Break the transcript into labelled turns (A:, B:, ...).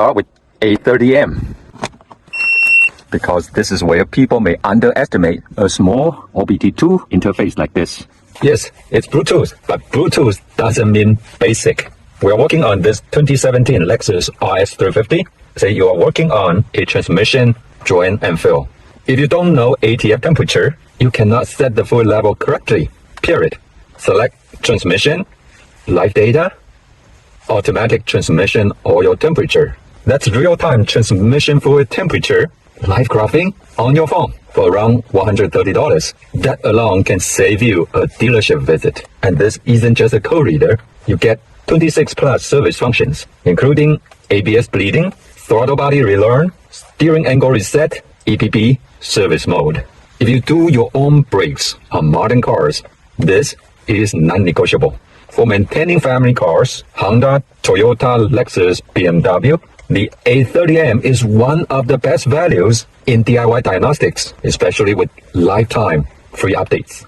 A: start with A30M, because this is where people may underestimate a small OBD2 interface like this. Yes, it's Bluetooth, but Bluetooth doesn't mean basic. We are working on this 2017 Lexus RX350. Say you are working on a transmission join and fill. If you don't know ATF temperature, you cannot set the fluid level correctly, period. Select transmission, live data, automatic transmission oil temperature. That's real-time transmission fluid temperature, live graphing on your phone for around $130. That alone can save you a dealership visit. And this isn't just a code reader. You get 26 plus service functions, including ABS bleeding, throttle body relearn, steering angle reset, EPP, service mode. If you do your own brakes on modern cars, this is non-negotiable. For maintaining family cars, Honda, Toyota, Lexus, BMW, the A30M is one of the best values in DIY diagnostics, especially with lifetime free updates.